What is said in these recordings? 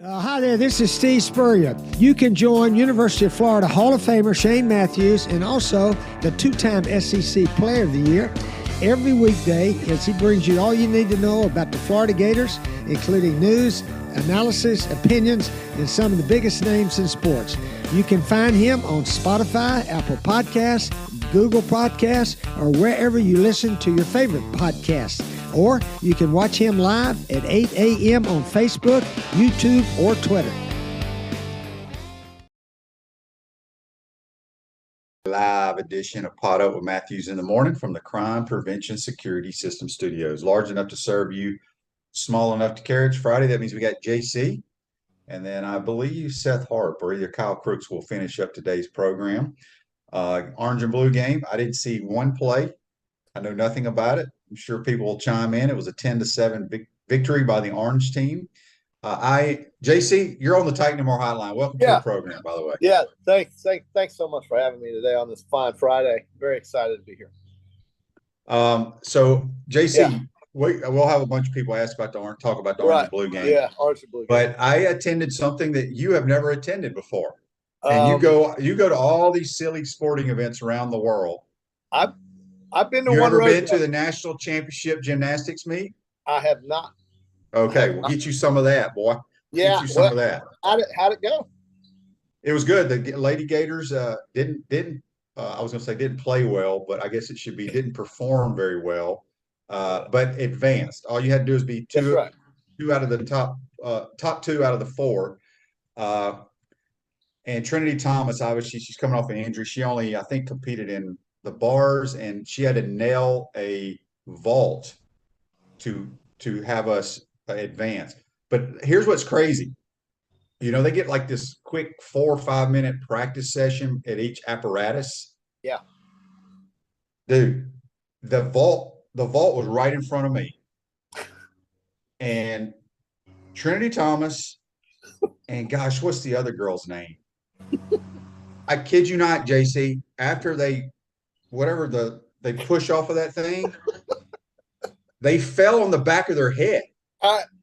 Hi there, this is Steve Spurrier. You can join University of Florida Hall of Famer Shane Matthews and also the two-time SEC Player of the Year every weekday as he brings you all you need to know about the Florida Gators, including news, analysis, opinions, and some of the biggest names in sports. You can find him on Spotify, Apple Podcasts, Google Podcasts, or wherever you listen to your favorite podcasts. Or you can watch him live at 8 a.m. on Facebook, YouTube, or Twitter. Live edition of Podup with Matthews in the morning from the Crime Prevention Security System Studios. Large enough to serve you, small enough to carry. It's Friday. That means we got JC. And then I believe Seth Harp or either Kyle Crooks will finish up today's program. Orange and blue game. I didn't see one play. I know nothing about it. I'm sure people will chime in. It was a 10-7 victory by the Orange team. JC, you're on the Titan More Hotline. Welcome to the program, by the way. Yeah, thanks so much for having me today on this fine Friday. Very excited to be here. So JC, we'll have a bunch of people ask about talk about the Orange and Blue game. Yeah, Orange and Blue game. But I attended something that you have never attended before, and you go to all these silly sporting events around the world. I've been to you one. You ever been to the national championship gymnastics meet? I have not. Okay, we'll get you some of that, boy. Yeah, get you some of that. How'd it go? It was good. The Lady Gators didn't I was going to say didn't play well, but I guess it should be didn't perform very well, but advanced. All you had to do is be two out of the top two out of the four. And Trinity Thomas, obviously, she's coming off an injury. She only, I think, competed in the bars, and she had to nail a vault to have us advance. But here's what's crazy. You know, they get like this quick 4 or 5 minute practice session at each apparatus. Yeah. Dude, the vault was right in front of me. And Trinity Thomas and gosh, what's the other girl's name? I kid you not, JC, after they push off of that thing, they fell on the back of their head.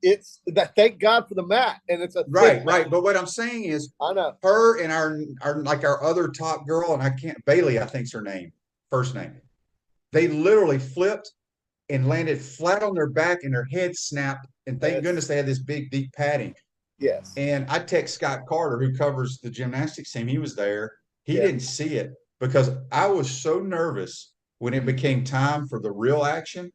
It's that. Thank God for the mat, and it's a right. But what I'm saying is, I know her and our other top girl, and Bailey, I think's her name, first name. They literally flipped and landed flat on their back, and their head snapped. And thank goodness they had this big, deep padding. Yes. And I text Scott Carter, who covers the gymnastics team. He was there. He didn't see it because I was so nervous when it became time for the real action,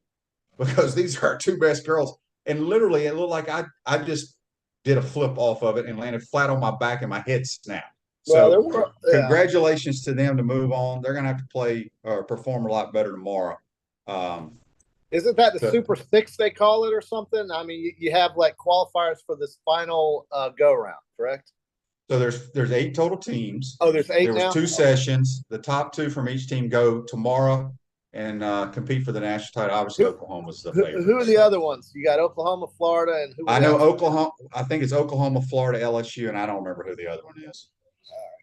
because these are our two best girls. And literally, it looked like I just did a flip off of it and landed flat on my back and my head snapped. So congratulations to them to move on. They're going to have to play or perform a lot better tomorrow. Isn't that the Super Six they call it or something? I mean, you have like qualifiers for this final go round, correct? So there's 8 total teams. Oh, there's 8 now? There was 2 sessions. The top 2 from each team go tomorrow and compete for the national title. Obviously, Oklahoma's the favorite. Who are the other ones? You got Oklahoma, Florida, and who? I know Oklahoma. I think it's Oklahoma, Florida, LSU, and I don't remember who the other one is. All right.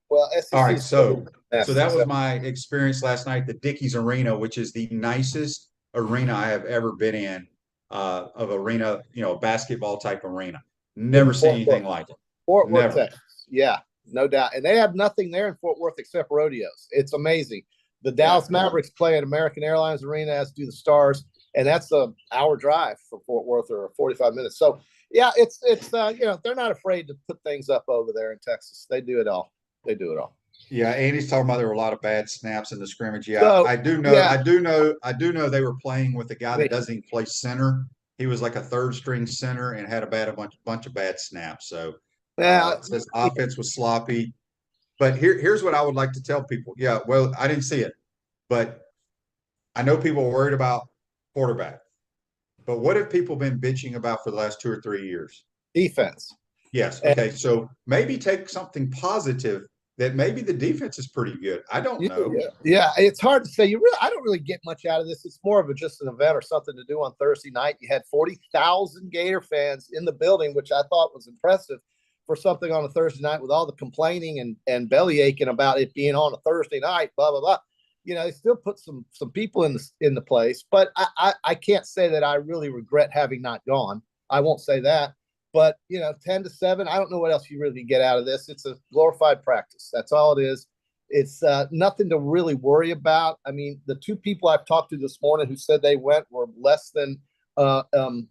Well, SEC all right. So that was my experience last night. The Dickies Arena, which is the nicest arena I have ever been in, of arena, basketball type arena. Never seen anything like it. Fort Worth, Texas. Yeah, no doubt. And they have nothing there in Fort Worth except rodeos. It's amazing. The Dallas Mavericks play at American Airlines Arena, as do the Stars, and that's an hour drive from Fort Worth, or 45 minutes. So, yeah, it's they're not afraid to put things up over there in Texas. They do it all. Yeah, Andy's talking about there were a lot of bad snaps in the scrimmage. Yeah, so, I do know they were playing with a guy that doesn't even play center. He was like a third string center and had a bunch of bad snaps. So his offense was sloppy. But here's what I would like to tell people. Yeah, well, I didn't see it, but I know people are worried about quarterback. But what have people been bitching about for the last 2 or 3 years? Defense. Yes. Okay. So maybe take something positive, that maybe the defense is pretty good. I don't know. Yeah, it's hard to say. I don't really get much out of this. It's more of just an event or something to do on Thursday night. You had 40,000 Gator fans in the building, which I thought was impressive for something on a Thursday night, with all the complaining and belly aching about it being on a Thursday night, blah, blah, blah. They still put some people in the place, but I can't say that I really regret having not gone. I won't say that. But 10-7. I don't know what else you really get out of this. It's a glorified practice. That's all it is. It's nothing to really worry about. I mean, the two people I've talked to this morning who said they went were less than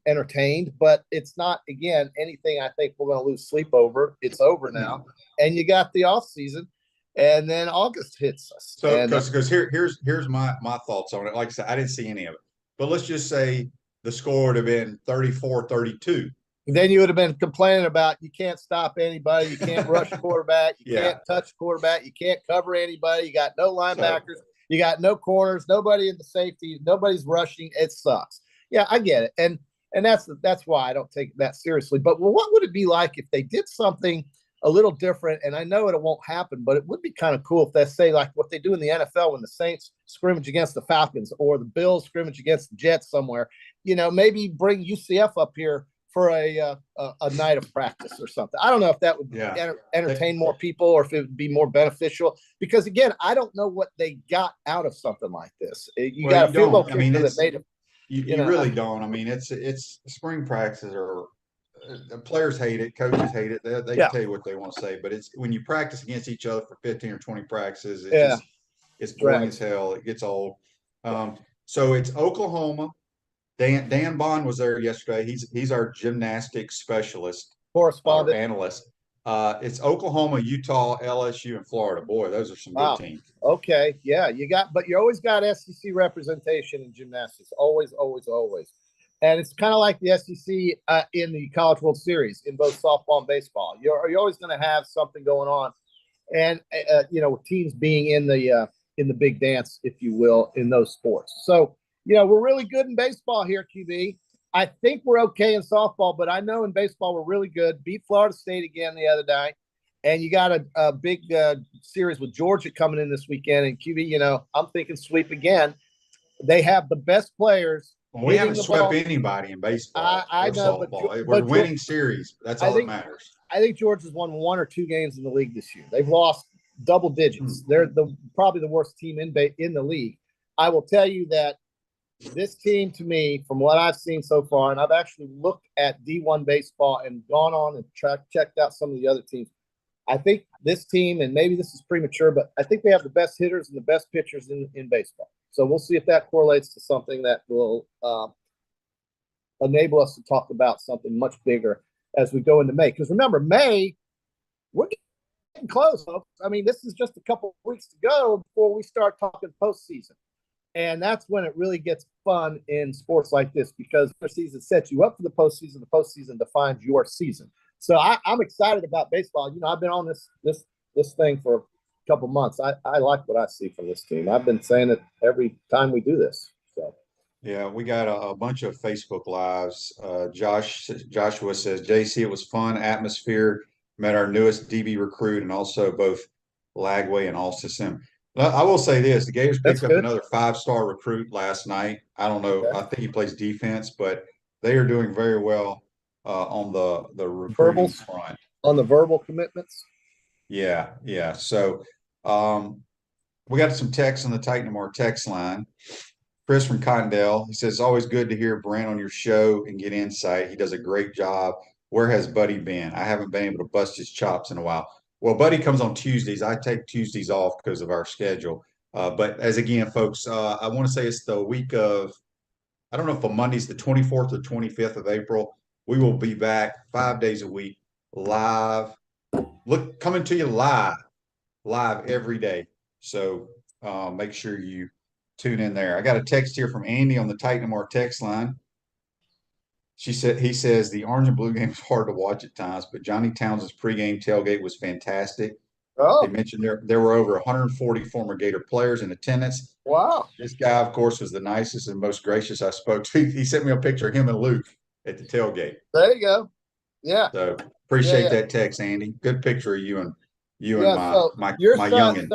entertained, but it's not, again, anything I think we're going to lose sleep over. It's over now. And you got the off season, and then August hits us. So because here's my thoughts on it. Like I said, I didn't see any of it, but let's just say the score would have been 34-32. Then you would have been complaining about you can't stop anybody, you can't rush quarterback, you can't touch quarterback, you can't cover anybody, you got no linebackers, you got no corners, nobody in the safety, nobody's rushing. It sucks. Yeah, I get it, and that's why I don't take it that seriously. But what would it be like if they did something a little different? And I know it won't happen, but it would be kind of cool if they say like what they do in the NFL when the Saints scrimmage against the Falcons or the Bills scrimmage against the Jets somewhere. Maybe bring UCF up here for a night of practice or something. I don't know if that would entertain more people or if it would be more beneficial, because again, I don't know what they got out of something like this. You got to feel okay. I mean, you really don't. I mean, it's spring practices or the players hate it, coaches hate it. They can tell you what they want to say, but it's when you practice against each other for 15 or 20 practices, it's boring as hell. It gets old. So it's Oklahoma. Dan Bond was there yesterday. He's our gymnastics specialist, correspondent, analyst. It's Oklahoma, Utah, LSU, and Florida. Boy, those are some good teams. Okay, yeah, but you always got SEC representation in gymnastics. Always, always, always. And it's kind of like the SEC in the College World Series in both softball and baseball. You're always going to have something going on, and with teams being in the big dance, if you will, in those sports. So. We're really good in baseball here, QB. I think we're okay in softball, but I know in baseball we're really good. Beat Florida State again the other night. And you got a big series with Georgia coming in this weekend. And QB, I'm thinking sweep again. They have the best players. Well, we haven't swept anybody in baseball. I know, softball. We're winning series. That's all that matters. I think Georgia's won 1 or 2 games in the league this year. They've lost double digits. They're probably the worst team in the league. I will tell you that this team, to me, from what I've seen so far, and I've actually looked at D1 baseball and gone on and checked out some of the other teams, I think this team, and maybe this is premature, but I think they have the best hitters and the best pitchers in baseball. So we'll see if that correlates to something that will enable us to talk about something much bigger as we go into May. Because remember, May, we're getting close, folks. I mean, this is just a couple of weeks to go before we start talking postseason. And that's when it really gets fun in sports like this, because the season sets you up for the postseason. The postseason defines your season. So I'm excited about baseball. I've been on this thing for a couple months. I like what I see from this team. I've been saying it every time we do this. So yeah, we got a bunch of Facebook lives. Joshua says, JC, it was fun atmosphere. Met our newest DB recruit and also both Lagway and Alston. I will say this: the Gators picked up another 5-star recruit last night. I don't know. Okay. I think he plays defense, but they are doing very well on the recruiting front. On the verbal commitments. Yeah. So we got some texts on the Titan More text line. Chris from Cottondale, he says, always good to hear Brent on your show and get insight. He does a great job. Where has Buddy been? I haven't been able to bust his chops in a while. Well, Buddy comes on Tuesdays. I take Tuesdays off because of our schedule. But as again, folks, I want to say it's the week of, I don't know if a Monday's the 24th or 25th of April. We will be back 5 days a week, live, coming to you live every day. So make sure you tune in there. I got a text here from Andy on the Titan More text line. He says the orange and blue game is hard to watch at times, but Johnny Townsend's pregame tailgate was fantastic. Oh. They mentioned there were over 140 former Gator players in attendance. Wow. This guy, of course, was the nicest and most gracious I spoke to. He sent me a picture of him and Luke at the tailgate. There you go. Yeah. So appreciate that text, Andy. Good picture of you and my youngin.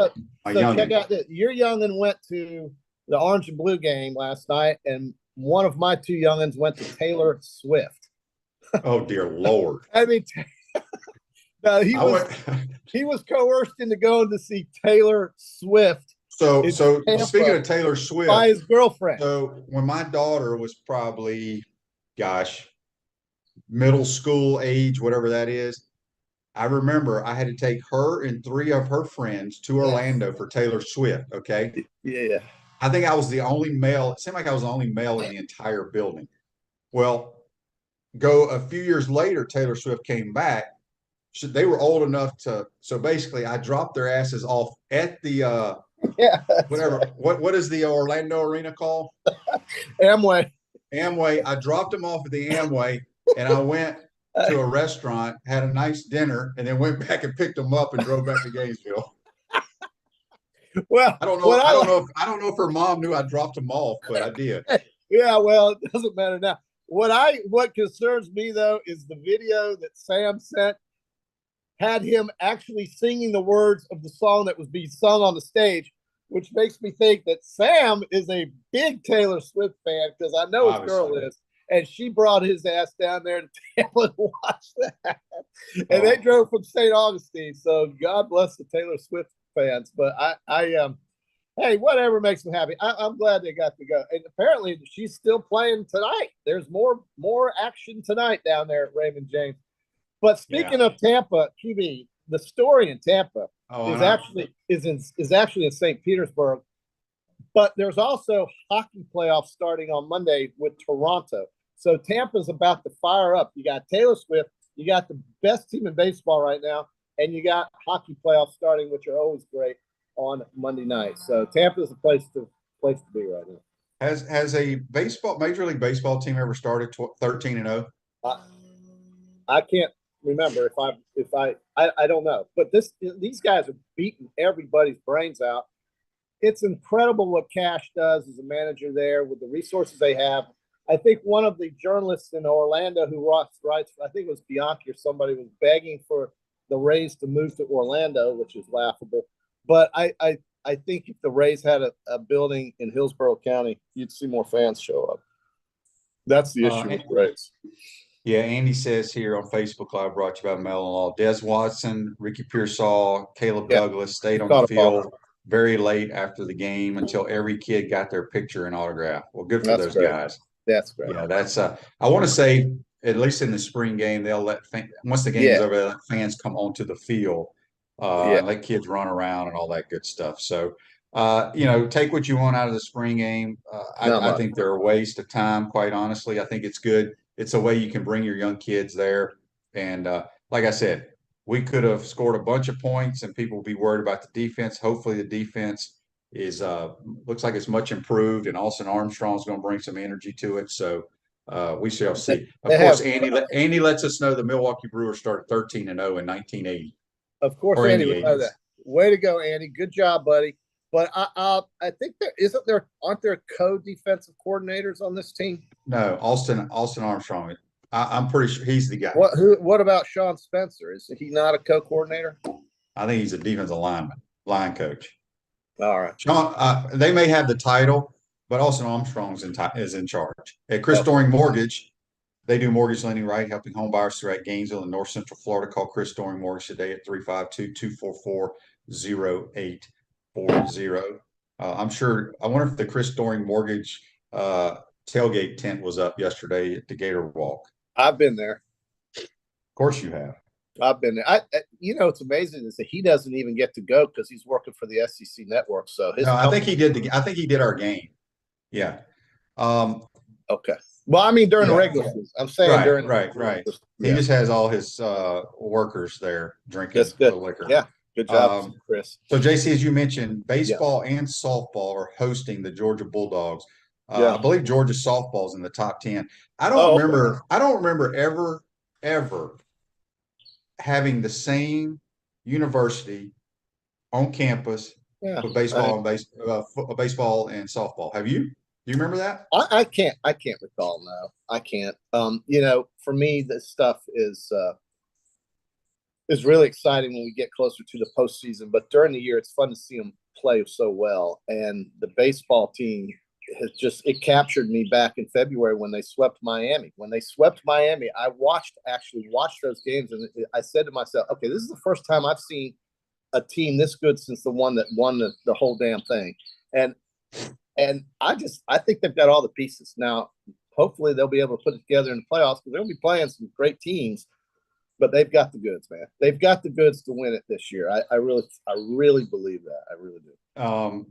Check out this. Your youngin went to the orange and blue game last night, and one of my 2 youngins went to Taylor Swift. Oh, dear Lord. I mean, no, he was coerced into going to see Taylor Swift. So speaking of Taylor Swift, by his girlfriend. So when my daughter was probably, middle school age, whatever that is. I remember I had to take her and 3 of her friends to Orlando for Taylor Swift. Okay. Yeah. I think I was the only male. It seemed like I was the only male in the entire building. Well, go a few years later, Taylor Swift came back. They were old enough to, so basically I dropped their asses off at the Yeah. whatever. Right. What is the Orlando arena called? Amway. Amway. I dropped them off at the Amway, and I went to a restaurant, had a nice dinner, and then went back and picked them up and drove back to Gainesville. Well, I don't know. I don't know if her mom knew I dropped them off, but I did. Yeah, well, it doesn't matter now. What concerns me though is the video that Sam sent had him actually singing the words of the song that was being sung on the stage, which makes me think that Sam is a big Taylor Swift fan, because I know his girl is, and she brought his ass down there to Tampa to watch that. And they drove from St. Augustine, so God bless the Taylor Swift fans. But hey, whatever makes them happy. I'm glad they got to go. And apparently she's still playing tonight. There's more action tonight down there at Raymond James. But speaking of Tampa, QB, the story in Tampa is actually in St. Petersburg. But there's also hockey playoffs starting on Monday with Toronto. So Tampa's about to fire up. You got Taylor Swift, you got the best team in baseball right now, and you got hockey playoffs starting, which are always great on Monday night. So Tampa's the place to be right now. Has a Major League Baseball team ever started 13-0? I can't remember I don't know, but these guys are beating everybody's brains out. It's incredible what Cash does as a manager there with the resources they have. I think one of the journalists in Orlando who writes, I think it was Bianchi or somebody, was begging for the Rays to move to Orlando, which is laughable. But I think if the Rays had a building in Hillsborough County, you'd see more fans show up. That's the issue with the Rays. Yeah, Andy says here on Facebook Live, brought to you by Mel-in-Law, Des Watson, Ricky Pearsall, Caleb Douglas stayed on the field very late after the game until every kid got their picture and autograph. Well, good for those guys. That's great. Yeah, that's I want to say, at least in the spring game, they'll let once the game is over, they'll let fans come onto the field and let kids run around and all that good stuff. So take what you want out of the spring game. I think they're a waste of time, quite honestly. I think it's good. It's a way you can bring your young kids there. And like I said, we could have scored a bunch of points and people will be worried about the defense. Hopefully the defense is looks like it's much improved, and Austin Armstrong is going to bring some energy to it. So we shall see. Of course, Andy lets us know the Milwaukee Brewers started 13-0 in 1980. Of course, Andy would know that. Way to go, Andy. Good job, buddy. But I think aren't there co-defensive coordinators on this team? No, Austin Armstrong. I'm pretty sure he's the guy. What about Sean Spencer? Is he not a co-coordinator? I think he's a defensive line coach. All right. Sean, they may have the title, but Austin Armstrong is in charge. At Chris Doring Mortgage, they do mortgage lending, right? Helping home buyers throughout Gainesville and North Central Florida. Call Chris Doring Mortgage today at 352-244-0840. I'm sure. I wonder if the Chris Doring Mortgage tailgate tent was up yesterday at the Gator Walk. I've been there. Of course you have. I've been there. It's amazing is that he doesn't even get to go because he's working for the SEC network. So I think he did. I think he did our game. Yeah. Okay. Well, I mean during the regular season. I'm saying during right. He just has all his workers there drinking the liquor. Yeah. Good job, Chris. So JC, as you mentioned, baseball and softball are hosting the Georgia Bulldogs. I believe Georgia softball is in the top 10. I don't remember ever having the same university on campus with baseball baseball and softball. Have you? Do you remember that? I can't recall. No, I can't. For me, this stuff is really exciting when we get closer to the postseason. But during the year, it's fun to see them play so well. And the baseball team it captured me back in February when they swept Miami. When they swept Miami, I actually watched those games, and I said to myself, okay, this is the first time I've seen a team this good since the one that won the whole damn thing. And I think they've got all the pieces. Now, hopefully they'll be able to put it together in the playoffs because they'll be playing some great teams. But they've got the goods, man. They've got the goods to win it this year. I really believe that. I really do.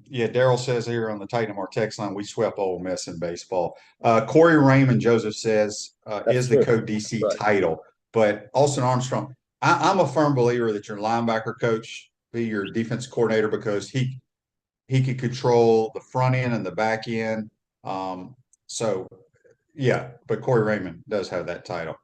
Yeah, Daryl says here on the Titan Mar text line, we swept Ole Miss in baseball. Corey Raymond Joseph says is the co-DC title, but Austin Armstrong. I'm a firm believer that your linebacker coach be your defense coordinator because he could control the front end and the back end. So yeah, but Corey Raymond does have that title.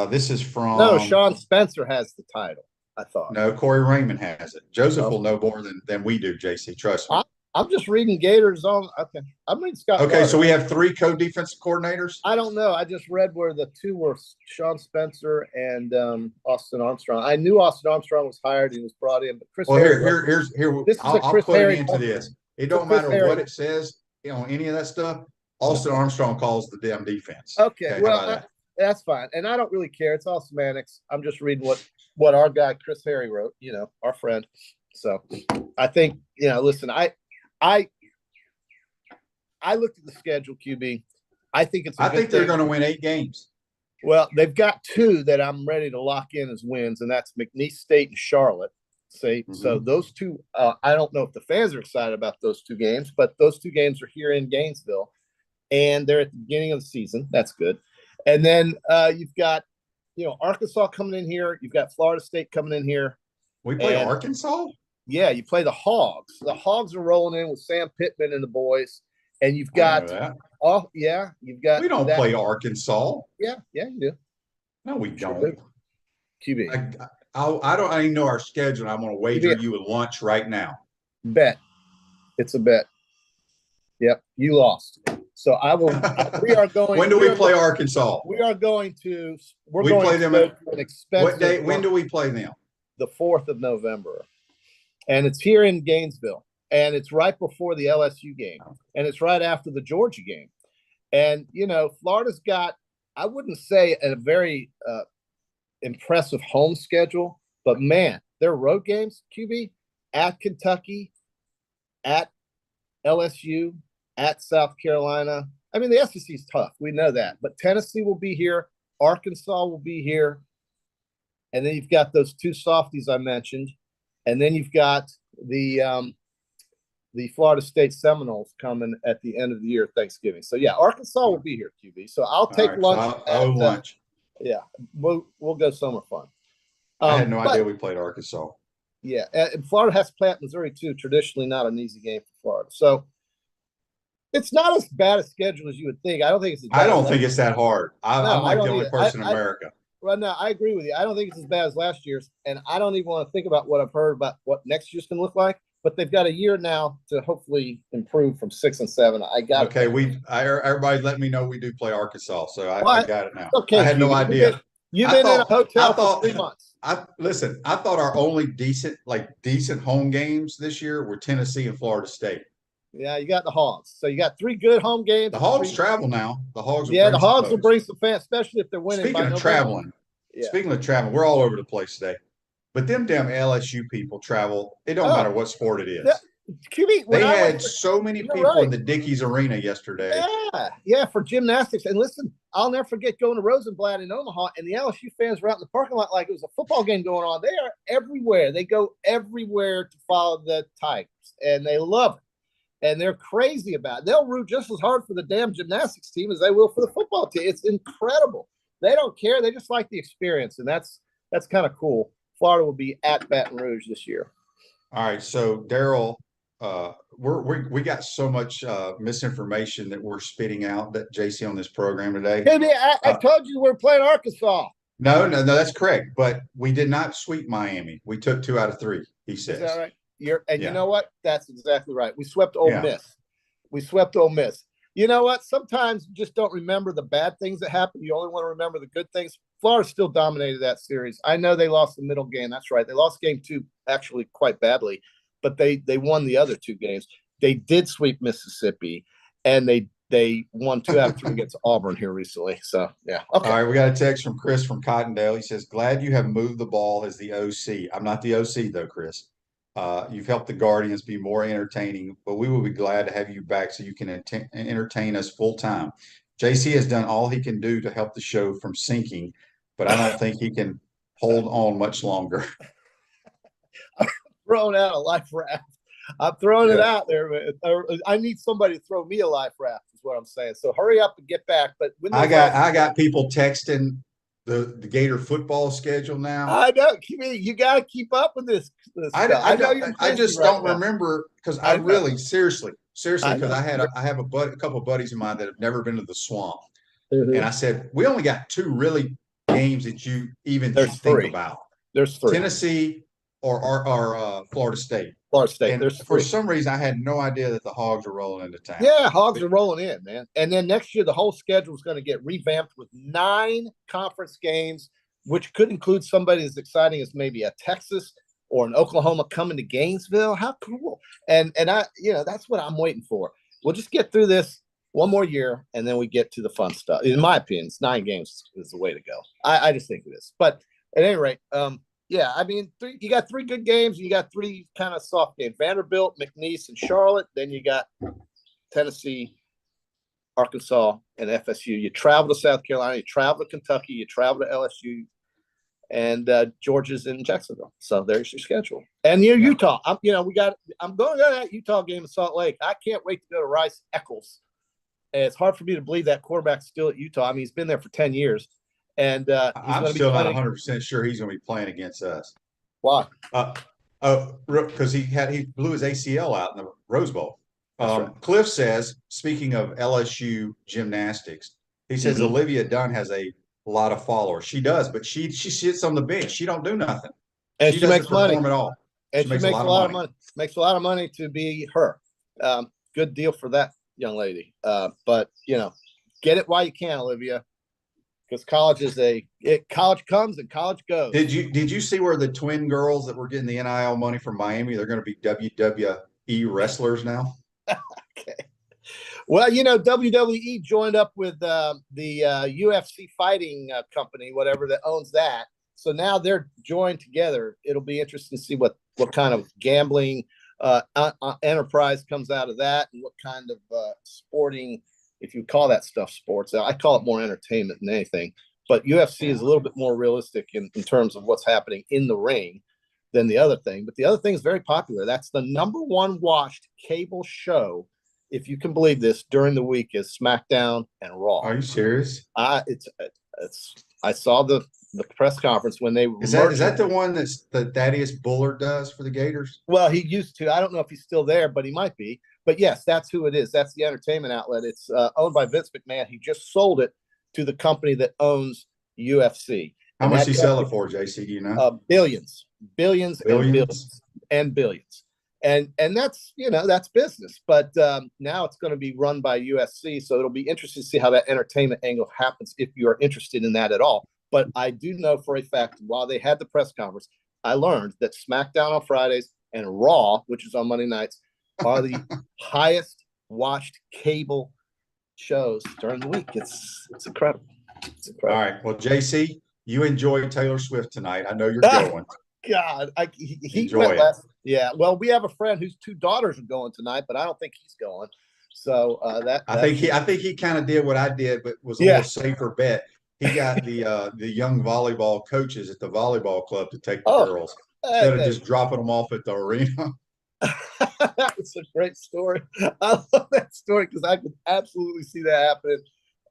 This is from Sean Spencer has the title. I thought no, Corey Raymond has it. Joseph will know more than we do. JC, trust me. I'm just reading Gators on. Okay, I'm reading Scott. Okay, Carter. So we have 3 co-defensive coordinators. I don't know. I just read where the 2 were Sean Spencer and Austin Armstrong. I knew Austin Armstrong was hired and was brought in, but Chris. Well, Harry, here's this is I'll Chris put Harry it into this. It don't matter what it says, any of that stuff. Austin Armstrong calls the damn defense. Okay, well. That's fine. And I don't really care. It's all semantics. I'm just reading what our guy, Chris Harry, wrote, our friend. So I think, listen, I looked at the schedule, QB. I think they're going to win 8 games. Well, they've got 2 that I'm ready to lock in as wins, and that's McNeese State and Charlotte. So those 2, I don't know if the fans are excited about those 2 games, but those 2 games are here in Gainesville, and they're at the beginning of the season. That's good. And then you've got, Arkansas coming in here. You've got Florida State coming in here. We play Arkansas? Yeah, you play the Hogs. The Hogs are rolling in with Sam Pittman and the boys. And you've got you've got. We don't play Arkansas. Yeah, you do. No, we don't. QB. I don't even know our schedule. I'm going to wager you a lunch right now. Bet. It's a bet. Yep, you lost. So I will. We are going. When do we play Arkansas? We are going to. We play them at an expensive. What day? When do we play them? The 4th of November, and it's here in Gainesville, and it's right before the LSU game, and it's right after the Georgia game, and Florida's got. I wouldn't say a very impressive home schedule, but man, their road games, QB, at Kentucky, at LSU, at South Carolina. I mean, the SEC is tough. We know that. But Tennessee will be here. Arkansas will be here. And then you've got those 2 softies I mentioned. And then you've got the Florida State Seminoles coming at the end of the year, Thanksgiving. So, yeah, Arkansas will be here, QB. So I'll take lunch. So lunch. Yeah, we'll go somewhere fun. I had no idea we played Arkansas. Yeah, and Florida has to play at Missouri, too. Traditionally not an easy game for Florida. So, it's not as bad a schedule as you would think. I don't think it's. I don't think it's that hard. I'm like the only person in America. Well, no, I agree with you. I don't think it's as bad as last year's, and I don't even want to think about what I've heard about what next year's can look like. But they've got a year now to hopefully improve from 6 and 7. I got okay. Everybody let me know we do play Arkansas, so I got it now. Okay, I had no idea. You've been in a hotel for 3 months. I thought our only decent home games this year were Tennessee and Florida State. Yeah, you got the Hogs. So you got 3 good home games. The Hogs travel now. The Hogs will bring some fans, especially if they're winning. Speaking of traveling, we're all over the place today. But them damn LSU people travel. It don't matter what sport it is. They had so many people in the Dickies Arena yesterday. Yeah, for gymnastics. And listen, I'll never forget going to Rosenblatt in Omaha, and the LSU fans were out in the parking lot like it was a football game going on. They are everywhere. They go everywhere to follow the Tigers, and they love it. And they're crazy about it. They'll root just as hard for the damn gymnastics team as they will for the football team. It's incredible. They don't care. They just like the experience, and that's kind of cool. Florida will be at Baton Rouge this year. All right, so Daryl, we got so much misinformation that we're spitting out that JC on this program today. Hey, I told you we're playing Arkansas. No, that's correct. But we did not sweep Miami. We took 2 out of 3. He says. Is that right? You know what? That's exactly right. We swept Ole Miss. You know what? Sometimes you just don't remember the bad things that happen. You only want to remember the good things. Florida still dominated that series. I know they lost the middle game. That's right. They lost game 2 actually quite badly, but they won the other 2 games. They did sweep Mississippi, and they won 2 out of 3 against Auburn here recently. So, yeah. Okay. All right, we got a text from Chris from Cottondale. He says, glad you have moved the ball as the OC. I'm not the OC, though, Chris. You've helped the Guardians be more entertaining, but we will be glad to have you back so you can entertain us full time. JC has done all he can do to help the show from sinking, but I don't think he can hold on much longer. I'm throwing out a life raft. I'm throwing it out there. I need somebody to throw me a life raft is what I'm saying. So hurry up and get back. But when I got people texting the Gator football schedule now. I know. You got to keep up with this stuff. I just don't remember because I really seriously because I have a couple of buddies of mine that have never been to the Swamp, and I said we only got 2 really games that you even think about. There's 3: Tennessee or Florida State. Florida State. And there's 3. For some reason, I had no idea that the Hogs are rolling into town. Yeah, Hogs are rolling in, man. And then next year, the whole schedule is going to get revamped with 9 conference games, which could include somebody as exciting as maybe a Texas or an Oklahoma coming to Gainesville. How cool! And that's what I'm waiting for. We'll just get through this one more year, and then we get to the fun stuff. In my opinion, 9 games is the way to go. I just think it is. But at any rate, yeah, I mean, you got 3 good games. You got 3 kind of soft games: Vanderbilt, McNeese, and Charlotte. Then you got Tennessee, Arkansas, and FSU. You travel to South Carolina. You travel to Kentucky. You travel to LSU, and Georgia's in Jacksonville. So there's your schedule. And Utah. I'm going to go to that Utah game in Salt Lake. I can't wait to go to Rice Eccles. And it's hard for me to believe that quarterback's still at Utah. I mean, he's been there for 10 years. And I'm still not 100% sure he's going to be playing against us. Why? Because he blew his ACL out in the Rose Bowl. Right. Cliff says, speaking of LSU gymnastics, he says Olivia Dunn has a lot of followers. She does, but she sits on the bench. She don't do nothing. And she makes money at all. And she makes a lot of money. Makes a lot of money to be her. Good deal for that young lady. But get it while you can, Olivia. Because college college comes and college goes. Did you see where the twin girls that were getting the NIL money from Miami, they're going to be WWE wrestlers now? Okay. Well, WWE joined up with the UFC fighting company, whatever that owns that. So now they're joined together. It'll be interesting to see what kind of gambling enterprise comes out of that, and what kind of sporting, if you call that stuff sports. I call it more entertainment than anything. But UFC is a little bit more realistic in terms of what's happening in the ring than the other thing. But the other thing is very popular. That's the #1 watched cable show, if you can believe this, during the week is SmackDown and Raw. Are you serious? I saw the press conference when they is that the one that Thaddeus Bullard does for the Gators? Well, he used to. I don't know if he's still there, but he might be. But yes, that's who it is. That's the entertainment outlet. It's owned by Vince McMahon. He just sold it to the company that owns UFC. How much did he sell it for, JC? Do you know? Billions. And billions. And that's that's business. But now it's going to be run by UFC, so it'll be interesting to see how that entertainment angle happens if you are interested in that at all. But I do know for a fact, while they had the press conference, I learned that SmackDown on Fridays and Raw, which is on Monday nights, are the highest watched cable shows during the week. It's incredible. All right. Well, JC, you enjoy Taylor Swift tonight. I know you're going. God, he enjoy went last. Yeah. Well, we have a friend whose 2 daughters are going tonight, but I don't think he's going. So I think he kind of did what I did, but was a little safer bet. He got the young volleyball coaches at the volleyball club to take the girls instead of just dropping them off at the arena. That was a great story. I love that story because I could absolutely see that happening.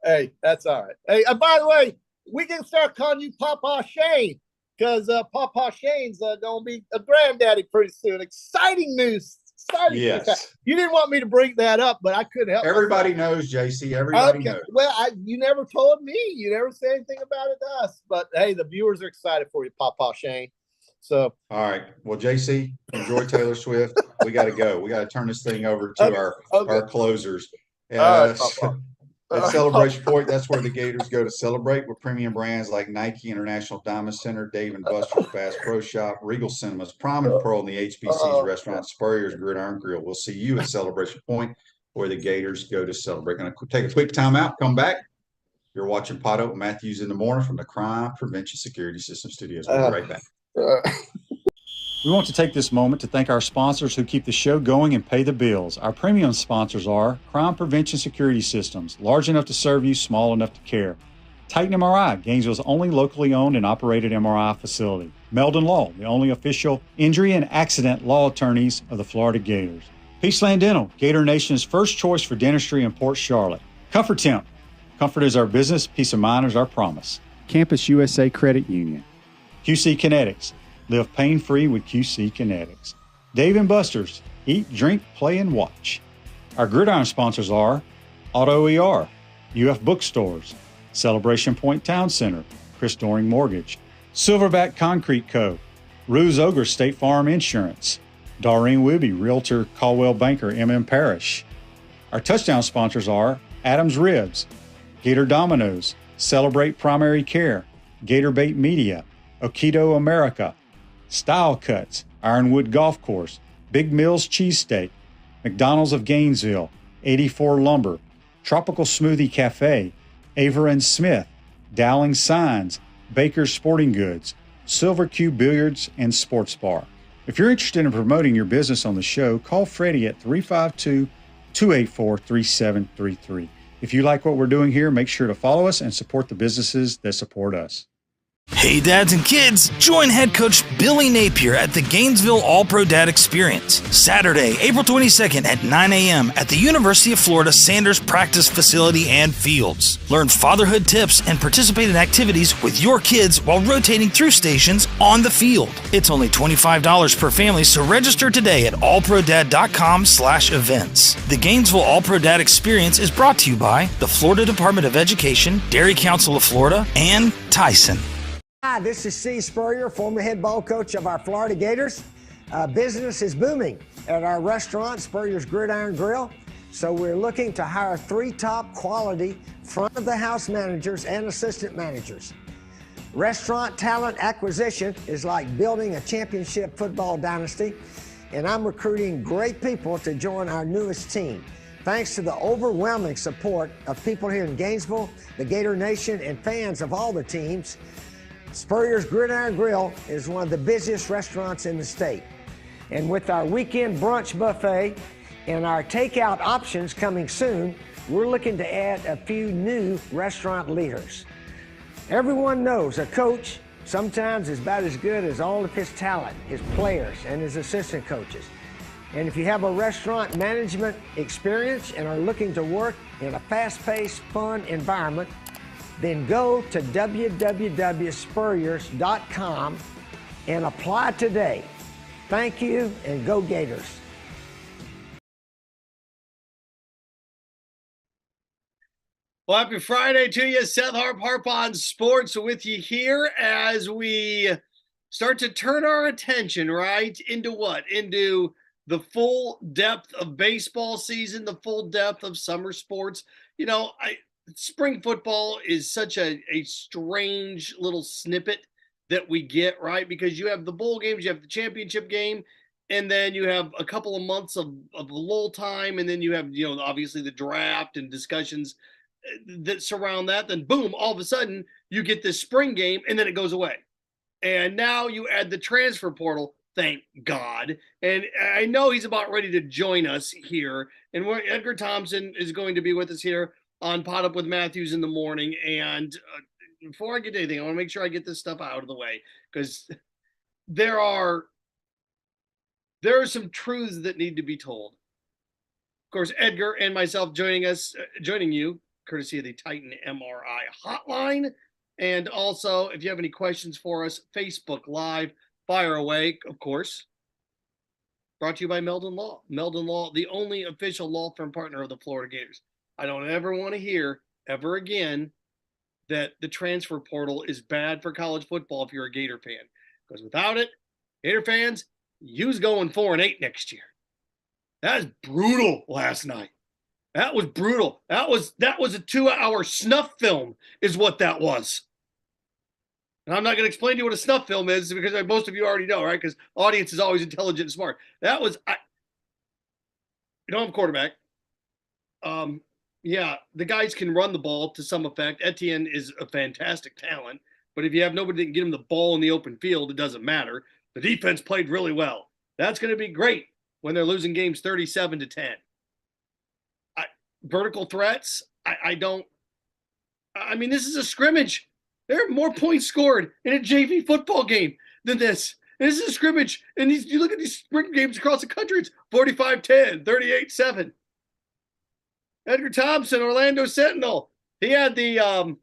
Hey, that's all right. Hey, by the way, we can start calling you Papa Shane because Papa Shane's going to be a granddaddy pretty soon. Exciting news. Exciting. Yes. You didn't want me to bring that up, but I couldn't help. Everybody knows, JC. Everybody knows. Well, you never told me. You never said anything about it to us. But hey, the viewers are excited for you, Papa Shane. So, all right. Well, JC, enjoy Taylor Swift. We got to go. We got to turn this thing over to our closers. At Celebration Point, that's where the Gators go to celebrate with premium brands like Nike, International Diamond Center, Dave & Buster's Bass Pro Shop, Regal Cinemas, Prime and Pearl, and the HBC's restaurant, Spurrier's Gridiron Grill. We'll see you at Celebration Point, where the Gators go to celebrate. Going to take a quick timeout, come back. You're watching Podup with Matthews in the Morning from the Crime Prevention Security System Studios. We'll be right back. We want to take this moment to thank our sponsors who keep the show going and pay the bills. Our premium sponsors are Crime Prevention Security Systems, large enough to serve you, small enough to care. Titan MRI, Gainesville's only locally owned and operated MRI facility. Meldon Law, the only official injury and accident law attorneys of the Florida Gators. Peaceland Dental, Gator Nation's first choice for dentistry in Port Charlotte. Comfort Temp, comfort is our business, peace of mind is our promise. Campus USA Credit Union. QC Kinetics, live pain-free with QC Kinetics. Dave & Buster's, eat, drink, play, and watch. Our gridiron sponsors are Auto ER, UF Bookstores, Celebration Point Town Center, Chris Doring Mortgage, Silverback Concrete Co., Ruse Ogre State Farm Insurance, Doreen Wibby, Realtor Caldwell Banker, MM Parish. Our touchdown sponsors are Adams Ribs, Gator Dominoes, Celebrate Primary Care, Gator Bait Media, Okido America, Style Cuts, Ironwood Golf Course, Big Mills Cheesesteak, McDonald's of Gainesville, 84 Lumber, Tropical Smoothie Cafe, Aver and Smith, Dowling Signs, Baker's Sporting Goods, Silver Cube Billiards and Sports Bar. If you're interested in promoting your business on the show, call Freddie at 352-284-3733. If you like what we're doing here, make sure to follow us and support the businesses that support us. Hey dads and kids, join head coach Billy Napier at the Gainesville All-Pro Dad Experience, Saturday, April 22nd at 9 a.m. at the University of Florida Sanders Practice Facility and Fields. Learn fatherhood tips and participate in activities with your kids while rotating through stations on the field. It's only $25 per family, so register today at allprodad.com/events. The Gainesville All-Pro Dad Experience is brought to you by the Florida Department of Education, Dairy Council of Florida, and Tyson. Hi, this is Steve Spurrier, former head ball coach of our Florida Gators. Business is booming at our restaurant, Spurrier's Gridiron Grill. So we're looking to hire 3 top quality front of the house managers and assistant managers. Restaurant talent acquisition is like building a championship football dynasty, and I'm recruiting great people to join our newest team. Thanks to the overwhelming support of people here in Gainesville, the Gator Nation, and fans of all the teams, Spurrier's Gridiron Grill is one of the busiest restaurants in the state. And with our weekend brunch buffet and our takeout options coming soon, we're looking to add a few new restaurant leaders. Everyone knows a coach sometimes is about as good as all of his talent, his players, and his assistant coaches. And if you have a restaurant management experience and are looking to work in a fast-paced, fun environment, then go to www.spurriers.com and apply today. Thank you, and go Gators. Well, happy Friday to you. Seth Harp, HarpOnSports with you here as we start to turn our attention, right, into what? Into the full depth of baseball season, the full depth of summer sports. You know, spring football is such a strange little snippet that we get, right? Because you have the bowl games, you have the championship game, and then you have a couple of months of lull time, and then you have, you know, obviously the draft and discussions that surround that. Then boom, all of a sudden you get this spring game, and then it goes away. And now you add the transfer portal, thank God. And I know he's about ready to join us here. And Edgar Thompson is going to be with us here on Podup with Matthews in the morning. And before I get to anything, I want to make sure I get this stuff out of the way, because there are some truths that need to be told. Of course, Edgar and myself joining you, courtesy of the Titan MRI hotline. And also, if you have any questions for us, Facebook Live, fire away, of course. Brought to you by Meldon Law. Meldon Law, the only official law firm partner of the Florida Gators. I don't ever want to hear, ever again, that the transfer portal is bad for college football if you're a Gator fan. Because without it, Gator fans, you's going 4-8 next year. That was brutal last night. That was brutal. That was a 2-hour snuff film is what that was. And I'm not going to explain to you what a snuff film is, because most of you already know, right? Because audience is always intelligent and smart. That was, you don't have a quarterback. Yeah, the guys can run the ball to some effect. Etienne is a fantastic talent, but if you have nobody that can get him the ball in the open field, it doesn't matter. The defense played really well. That's going to be great when they're losing games 37-10. Vertical threats, I mean, this is a scrimmage. There are more points scored in a JV football game than this. This is a scrimmage. And you look at these spring games across the country, it's 45-10, 38-7. Edgar Thompson, Orlando Sentinel. He had the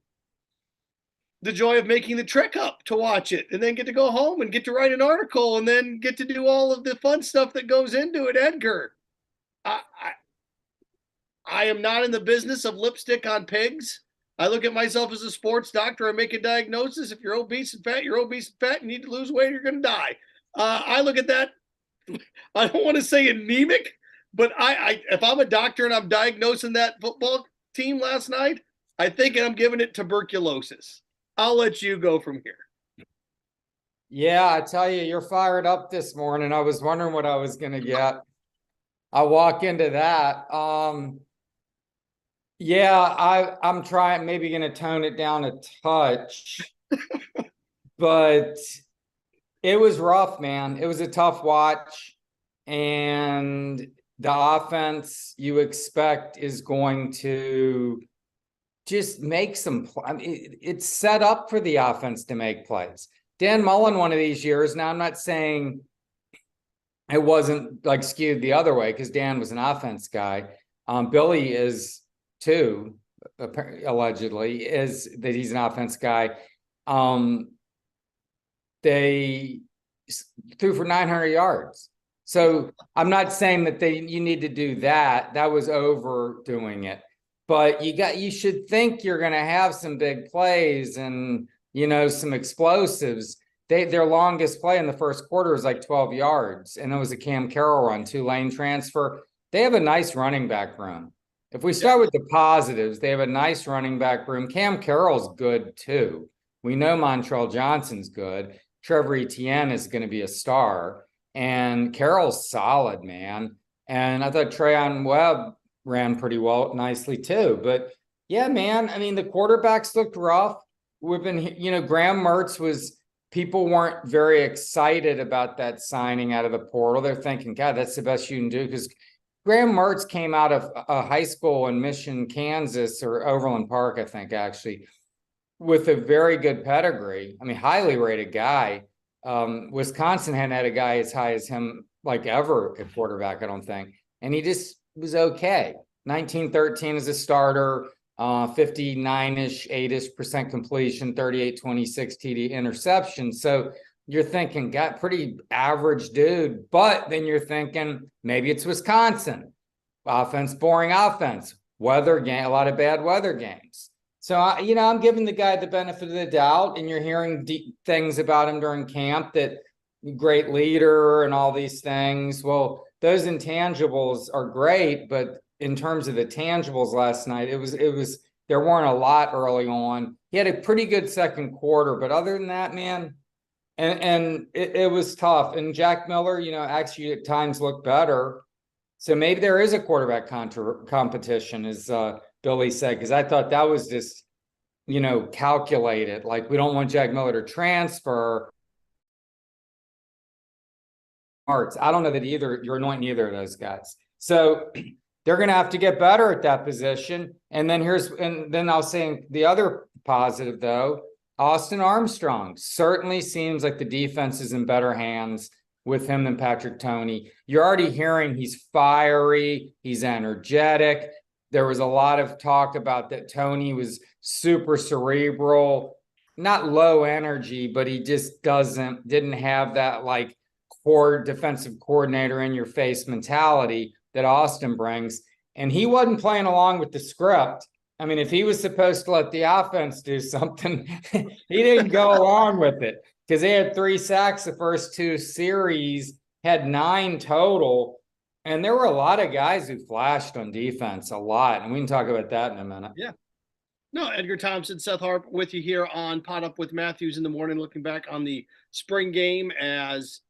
joy of making the trek up to watch it and then get to go home and get to write an article and then get to do all of the fun stuff that goes into it, Edgar. I am not in the business of lipstick on pigs. I look at myself as a sports doctor and make a diagnosis. If you're obese and fat, you're obese and fat. You need to lose weight, you're going to die. I look at that. I don't want to say anemic, but if I'm a doctor and I'm diagnosing that football team last night, I think I'm giving it tuberculosis. I'll let you go from here. Yeah, I tell you, you're fired up this morning. I was wondering what I was going to get. I walk into that. Yeah, I'm trying, maybe going to tone it down a touch, but it was rough, man. It was a tough watch, and the offense you expect is going to just make some. I mean, it's set up for the offense to make plays. Dan Mullen, one of these years. Now, I'm not saying it wasn't like skewed the other way because Dan was an offense guy. Billy is too, allegedly, is that he's an offense guy. They threw for 900 yards. So I'm not saying that you need to do that. That was overdoing it. But you should think you're going to have some big plays and, some explosives. Their longest play in the first quarter was like 12 yards, and it was a Cam Carroll run, 2-lane transfer. They have a nice running back room. If we start with the positives, they have a nice running back room. Cam Carroll's good too. We know Montrell Johnson's good. Trevor Etienne is going to be a star. And Carroll's solid, man. And I thought Trayon Webb ran pretty well, nicely too. But yeah, man, I mean, the quarterbacks looked rough. We've been, Graham Mertz people weren't very excited about that signing out of the portal. They're thinking, God, that's the best you can do, because Graham Mertz came out of a high school in Mission, Kansas, or Overland Park, I think, actually, with a very good pedigree. I mean, highly rated guy. Wisconsin hadn't had a guy as high as him, like, ever at quarterback, I don't think. And he just was okay. 1913 as a starter, 59-ish, 8-ish% completion, 38-26 TD interception. So you're thinking, got pretty average dude, but then you're thinking maybe it's Wisconsin. Offense, boring offense. Weather game, a lot of bad weather games. So, I'm giving the guy the benefit of the doubt, and you're hearing things about him during camp, that great leader and all these things. Well, those intangibles are great, but in terms of the tangibles last night, it was there weren't a lot early on. He had a pretty good second quarter, but other than that, man, and it was tough. And Jack Miller, actually at times looked better. So maybe there is a quarterback competition, as Billy said, because I thought that was just, calculated. Like, we don't want Jack Miller to transfer. I don't know that you're anointing either of those guys. So they're going to have to get better at that position. And then I'll say the other positive, though, Austin Armstrong certainly seems like the defense is in better hands with him than Patrick Toney. You're already hearing he's fiery, he's energetic. There was a lot of talk about that Toney was super cerebral, not low energy, but he just didn't have that like core defensive coordinator in your face mentality that Austin brings. And he wasn't playing along with the script. I mean, if he was supposed to let the offense do something, he didn't go along with it, because they had 3 sacks the first 2 series, had 9 total. And there were a lot of guys who flashed on defense, a lot. And we can talk about that in a minute. Yeah. No, Edgar Thompson, Seth Harp with you here on Podup with Matthews in the morning, looking back on the spring game as,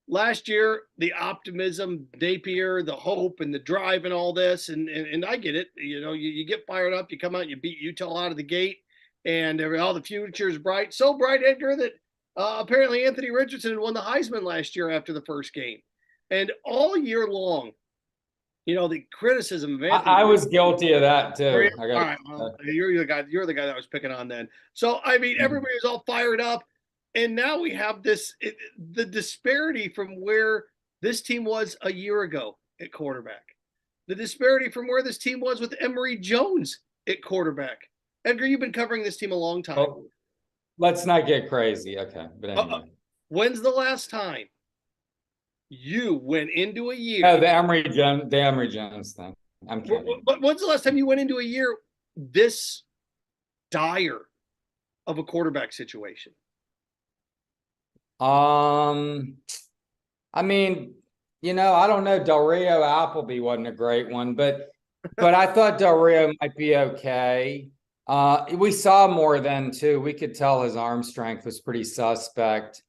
last year, the optimism, Napier, the hope and the drive and all this. And I get it. You get fired up, you come out, you beat Utah out of the gate. and all the future is bright. So bright, Edgar, that apparently Anthony Richardson won the Heisman last year after the first game. And all year long, the criticism of Anthony. I was guilty of that too. All right, well, you're the guy. You're the guy that I was picking on then. So I mean, everybody was all fired up, and now we have the disparity from where this team was a year ago at quarterback, the disparity from where this team was with Emory Jones at quarterback. Edgar, you've been covering this team a long time. Well, let's not get crazy, okay? But anyway, when's the last time you went into a year? Oh, the Emory Jones thing. I'm kidding. But when's the last time you went into a year this dire of a quarterback situation? I mean, I don't know. Del Rio Appleby wasn't a great one, but I thought Del Rio might be okay. We saw more then too. We could tell his arm strength was pretty suspect.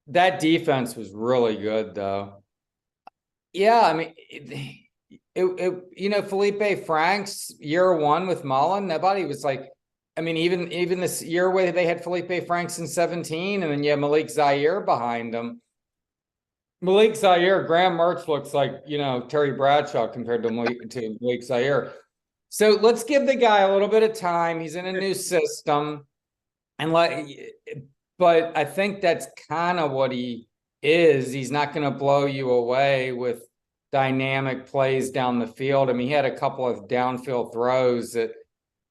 That defense was really good, though. Yeah, I mean, Felipe Franks year one with Mullen, nobody was like, I mean, even this year where they had Felipe Franks in 2017, and then you have Malik Zaire behind him. Malik Zaire, Graham Mertz looks like, Terry Bradshaw compared to Malik Zaire. So let's give the guy a little bit of time. He's in a new system, but I think that's kind of what he is. He's not going to blow you away with dynamic plays down the field. I mean, he had a couple of downfield throws that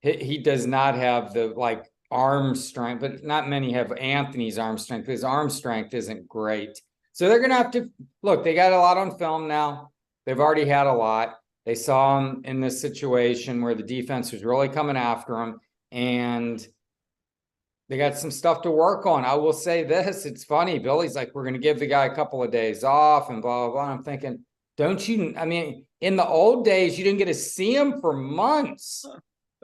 he does not have the arm strength, but not many have Anthony's arm strength. His arm strength isn't great. So they're going to have to look, they got a lot on film now. They've already had a lot. They saw him in this situation where the defense was really coming after him, and they got some stuff to work on. I will say this, it's funny. Billy's like, we're going to give the guy a couple of days off and blah, blah, blah. I'm thinking, in the old days, you didn't get to see him for months.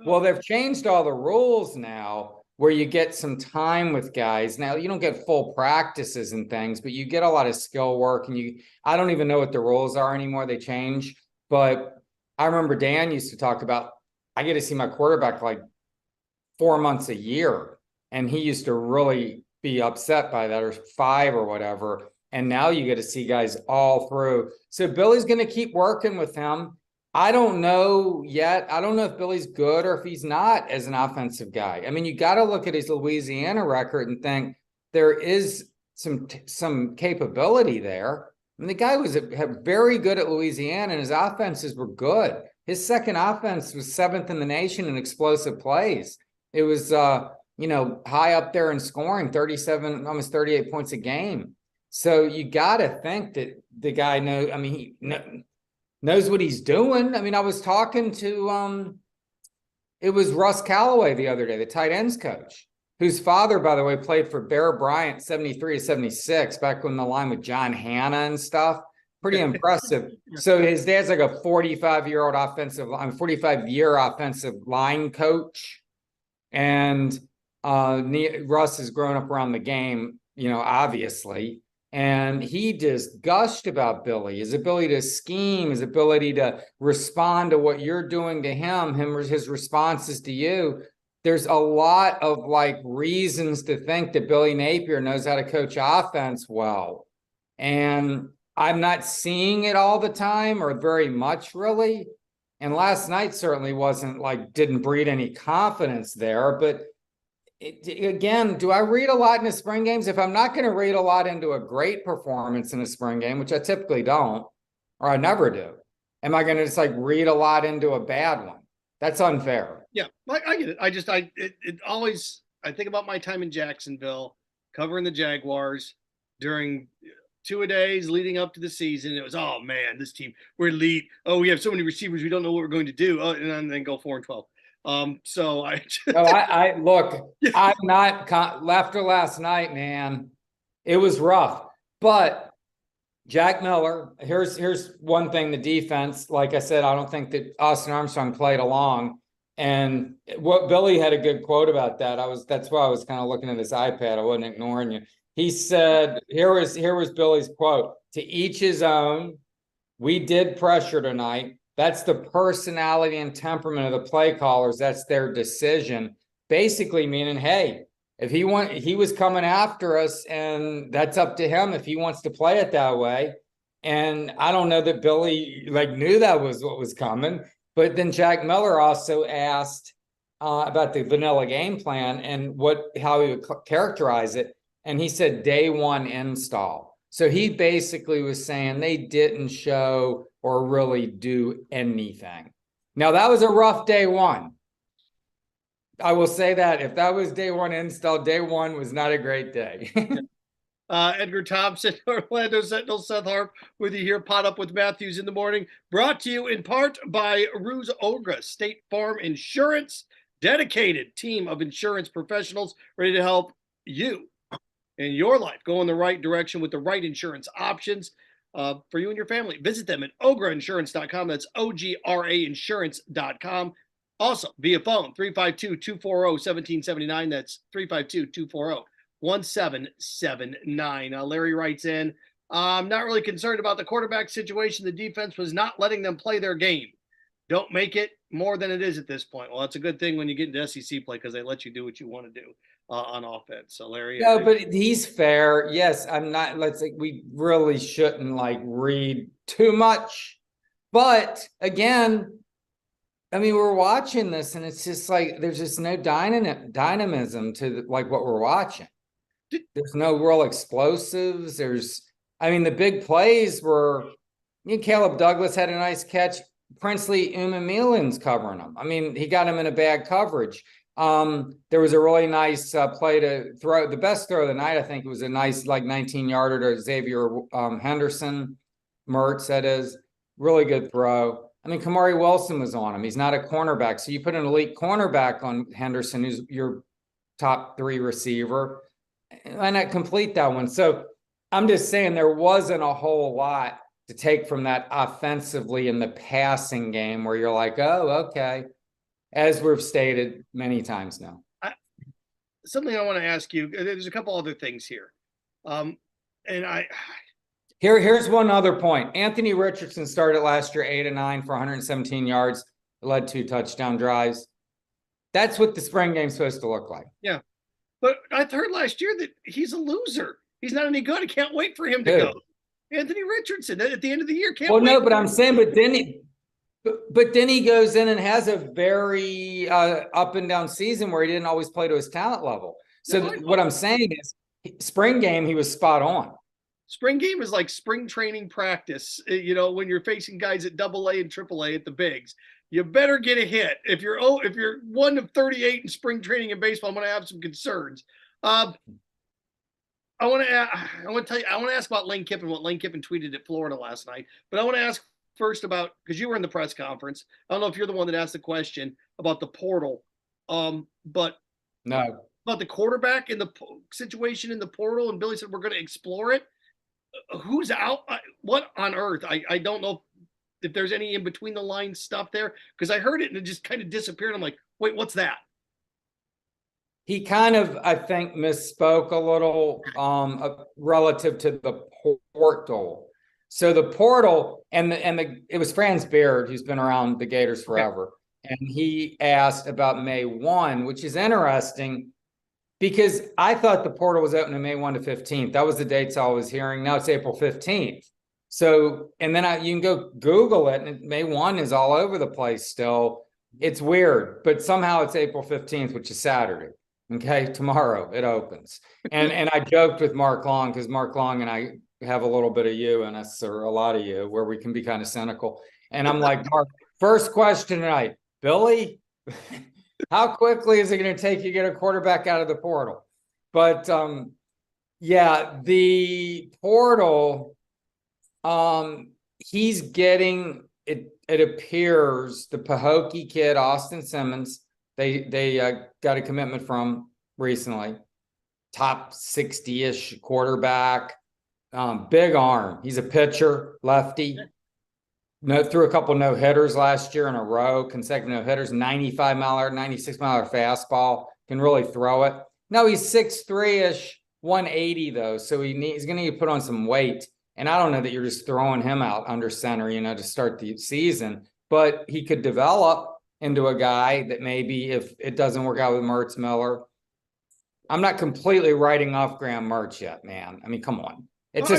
Well, they've changed all the rules now where you get some time with guys. Now, you don't get full practices and things, but you get a lot of skill work. And I don't even know what the rules are anymore. They change. But I remember Dan used to talk about, I get to see my quarterback 4 months a year. And he used to really be upset by that, or 5 or whatever. And now you get to see guys all through. So Billy's going to keep working with him. I don't know yet. I don't know if Billy's good or if he's not as an offensive guy. I mean, you got to look at his Louisiana record and think there is some capability there. I mean, the guy was very good at Louisiana, and his offenses were good. His second offense was 7th in the nation in explosive plays. It was, high up there in scoring, 37, almost 38 points a game. So you got to think that the guy knows what he's doing. I mean, I was talking to, it was Russ Callaway the other day, the tight ends coach, whose father, by the way, played for Bear Bryant 73 to 76, back when the line with John Hanna and stuff. Pretty impressive. So his dad's like a 45-year offensive line coach. And Russ has grown up around the game, obviously. And he just gushed about Billy, his ability to scheme, his ability to respond to what you're doing to his responses to you. There's a lot of reasons to think that Billy Napier knows how to coach offense well. And I'm not seeing it all the time or very much really. And last night certainly didn't breed any confidence there, but again, do I read a lot in the spring games? If I'm not going to read a lot into a great performance in a spring game, which I typically don't, or I never do, am I going to just read a lot into a bad one? That's unfair. Yeah, I get it. I think about my time in Jacksonville covering the Jaguars during 2-a-days leading up to the season. It was, oh man, this team, we're elite. Oh, we have so many receivers, we don't know what we're going to do. Oh, and then go 4-12. So look, I'm not after last night, man. It was rough, but Jack Miller, here's one thing, the defense, like I said, I don't think that Austin Armstrong played along. And what Billy had a good quote about that. That's why I was kind of looking at his iPad. I wasn't ignoring you. He said, here was Billy's quote: "To each his own. We did pressure tonight. That's the personality and temperament of the play callers. That's their decision. basically meaning, hey, if he was coming after us, and that's up to him if he wants to play it that way. And I don't know that Billy knew that was what was coming. But then Jack Miller also asked about the vanilla game plan and how he would characterize it. And he said day one install. So he basically was saying they didn't show or really do anything. Now, that was a rough day one. I will say that if that was day one install, day one was not a great day. Edgar Thompson, Orlando Sentinel, Seth Harp with you here, Podup with Matthews in the morning, brought to you in part by Ruse Ogra, State Farm Insurance, dedicated team of insurance professionals ready to help you in your life go in the right direction with the right insurance options for you and your family. Visit them at ograinsurance.com. That's OGRA insurance.com. Also, via phone, 352-240-1779. That's 352-240-1779. Larry writes in, I'm not really concerned about the quarterback situation. The defense was not letting them play their game. Don't make it more than it is at this point. Well, that's a good thing when you get into SEC play because they let you do what you want to do on offense. So, Larry. No, but he's fair. Yes, I'm not. We really shouldn't read too much. But again, I mean, we're watching this, and it's just there's just no dynamism to what we're watching. There's no real explosives. The big plays were, Caleb Douglas had a nice catch. Princely Umamilan's covering him. I mean, he got him in a bad coverage. There was a really nice play to throw. The best throw of the night, I think, was a nice 19-yarder to Xavier Henderson, Mertz, that is. Really good throw. I mean, Kamari Wilson was on him. He's not a cornerback. So you put an elite cornerback on Henderson, who's your top 3 receiver, and not complete that one. So I'm just saying there wasn't a whole lot to take from that offensively in the passing game where you're oh, okay, as we've stated many times now. Something I want to ask you, there's a couple other things here. Here's one other point. Anthony Richardson started last year 8-9 for 117 yards, led 2 touchdown drives. That's what the spring game's supposed to look like. Yeah. But I heard last year that he's a loser. He's not any good. I can't wait for him to go. Anthony Richardson at the end of the year. I'm saying, but then he goes in and has a very up and down season where he didn't always play to his talent level. So what I'm saying is spring game, he was spot on. Spring game is like spring training practice, when you're facing guys at AA and AAA at the bigs. You better get a hit. If you're 1 of 38 in spring training in baseball, I'm going to have some concerns. I want to ask about Lane Kiffin, what Lane Kiffin tweeted at Florida last night. But I want to ask first about, because you were in the press conference. I don't know if you're the one that asked the question about the portal, but no, about the quarterback in the situation in the portal. And Billy said we're going to explore it. Who's out? What on earth? I don't know if there's any in between the lines stuff there, because I heard it and it just kind of disappeared. I'm like, wait, what's that? He kind of, I think, misspoke a little relative to the portal. So the portal it was Franz Beard, who's been around the Gators forever, and he asked about May 1, which is interesting. Because I thought the portal was open on May 1 to 15th. That was the dates I was hearing. Now it's April 15th. So, and then you can go Google it, and May 1 is all over the place still. It's weird, but somehow it's April 15th, which is Saturday. Okay, tomorrow it opens. And I joked with Mark Long, because Mark Long and I have a little bit of you and us, or a lot of you, where we can be kind of cynical. And I'm like, Mark, first question tonight, Billy, how quickly is it going to take you to get a quarterback out of the portal? But the portal, he's getting it. It appears the Pahokee kid, Austin Simmons, they got a commitment from recently, top 60-ish quarterback, big arm. He's a pitcher, lefty. Threw a couple no-hitters last year in a row, consecutive no-hitters, 95-mile, 96-mile fastball, can really throw it. No, he's 6'3-ish, 180, though, so he's going to need to put on some weight. And I don't know that you're just throwing him out under center, to start the season, but he could develop. into a guy that maybe if it doesn't work out with Mertz Miller, I'm not completely writing off Graham Mertz yet, man. I mean, come on. It's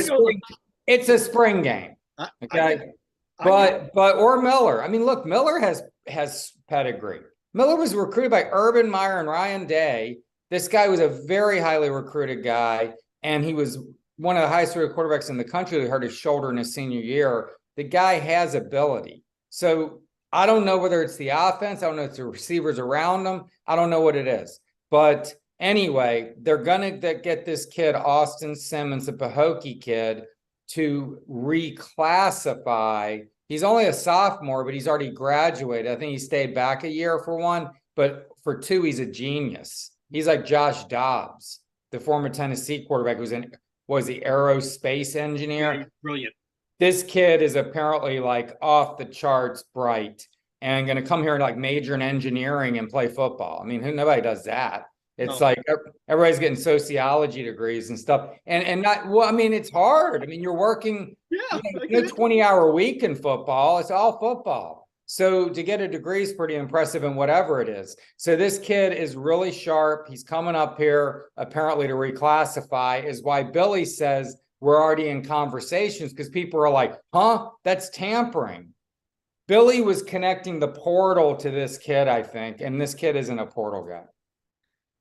a spring game. Okay. Or Miller. I mean, look, Miller has pedigree. Miller was recruited by Urban Meyer and Ryan Day. This guy was a very highly recruited guy, and he was one of the highest rated quarterbacks in the country that hurt his shoulder in his senior year. The guy has ability. So I don't know whether it's the offense. I don't know if it's the receivers around him. I don't know what it is. But anyway, they're going to get this kid, Austin Simmons, a Pahokee kid, to reclassify. He's only a sophomore, but he's already graduated. I think he stayed back a year for one, but for two, he's a genius. He's like Josh Dobbs, the former Tennessee quarterback who was the aerospace engineer. Brilliant. This kid is apparently like off the charts bright and going to come here and like major in engineering and play football. I mean, nobody does that. It's like everybody's getting sociology degrees and stuff. And not, well, I mean, it's hard. I mean, you're working 20-hour week in football. It's all football. So to get a degree is pretty impressive in whatever it is. So this kid is really sharp. He's coming up here apparently to reclassify, is why Billy says we're already in conversations, because people are like, huh, that's tampering. Billy was connecting the portal to this kid, I think, and this kid isn't a portal guy.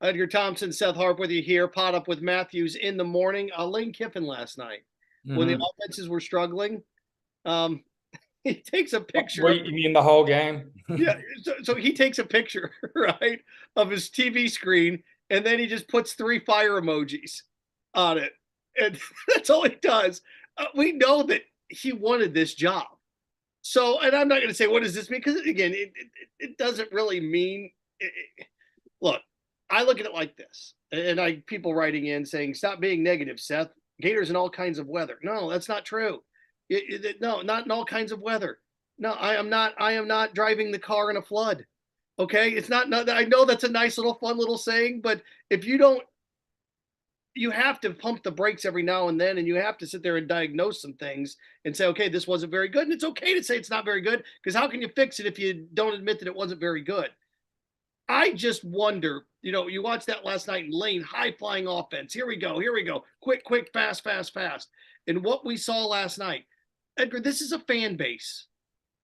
Edgar Thompson, Seth Harp with you here. Podup with Matthews in the morning. Lane Kiffin last night, when the offenses were struggling, he takes a picture. What, you mean the whole game? Yeah. So he takes a picture, right, of his TV screen, and then he just puts 3 fire emojis on it. And that's all he does. We know that he wanted this job. So, and I'm not going to say, what does this mean? Because, again, it doesn't really mean look, I look at it like this, and people writing in saying, stop being negative, Seth. Gators in all kinds of weather. No, that's not true. No, not in all kinds of weather. No, I am not driving the car in a flood. Okay. It's not, I know that's a nice little fun little saying, but if you don't, you have to pump the brakes every now and then, and you have to sit there and diagnose some things and say, okay, this wasn't very good. And it's okay to say it's not very good, because how can you fix it if you don't admit that it wasn't very good? I just wonder, you watched that last night in Lane, high flying offense. Here we go. Quick, fast. And what we saw last night, Edgar, this is a fan base